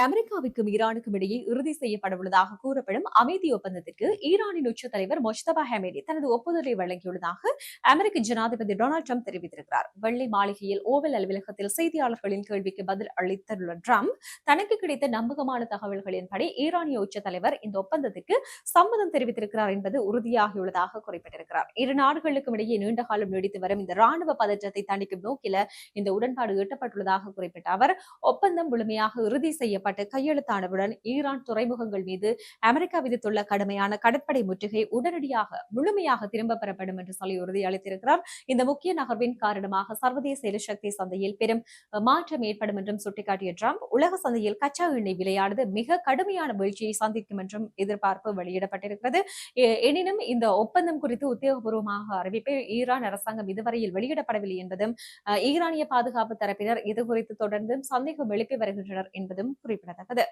அமெரிக்காவுக்கும் ஈரானுக்கும் இடையே இறுதி செய்யப்படவுள்ளதாக கூறப்படும் அமைதி ஒப்பந்தத்திற்கு ஈரானின் உச்ச தலைவர் மொஜ்தபா ஹமீனி தனது ஒப்புதலை வழங்கியுள்ளதாக அமெரிக்க ஜனாதிபதி டொனால்டு டிரம்ப் தெரிவித்திருக்கிறார். வெள்ளை மாளிகையில் ஓவல் அலுவலகத்தில் செய்தியாளர்களின் கேள்விக்கு பதில் அளித்துள்ள டிரம்ப், தனக்கு கிடைத்த நம்பகமான தகவல்களின்படி ஈரானிய உச்ச தலைவர் இந்த ஒப்பந்தத்துக்கு சம்மதம் தெரிவித்திருக்கிறார் என்பது உறுதியாகியுள்ளதாக குறிப்பிட்டிருக்கிறார். இரு நாடுகளுக்கும் இடையே நீண்ட காலம் நீடித்து வரும் இந்த ராணுவ பதற்றத்தை தணிக்கும் நோக்கில இந்த உடன்பாடு எட்டப்பட்டுள்ளதாக குறிப்பிட்ட அவர், ஒப்பந்தம் முழுமையாக இறுதி செய்யப்பட்டு கையெழுத்தானவுடன் ஈரான் துறைமுகங்கள் மீது அமெரிக்கா விதித்துள்ள கடுமையான கடற்படை முற்றுகை உடனடியாக முழுமையாக திரும்பப் பெறப்படும் என்று சொல்லி உறுதியளித்திருக்கிறார். இந்த முக்கிய நகர்வின் காரணமாக சர்வதேச எரிசக்தி சந்தையில் பெரும் மாற்றம் ஏற்படும் என்றும் சுட்டிக்காட்டிய டிரம்ப், உலக சந்தையில் கச்சா எண்ணெய் விலையானது மிக கடுமையான வீழ்ச்சியை சந்திக்கும் என்றும் எதிர்பார்ப்பு வெளியிடப்பட்டிருக்கிறது. எனினும் இந்த ஒப்பந்தம் குறித்து உத்தியோகபூர்வமாக அறிவிப்பை ஈரான் அரசாங்கம் இதுவரையில் வெளியிடப்படவில்லை என்பதும், ஈரானிய பாதுகாப்பு தரப்பினர் இதுகுறித்து தொடர்ந்து சந்தேகம் எழுப்பி வருகின்றனர் என்பதும் குறிப்பிடத்தக்கது.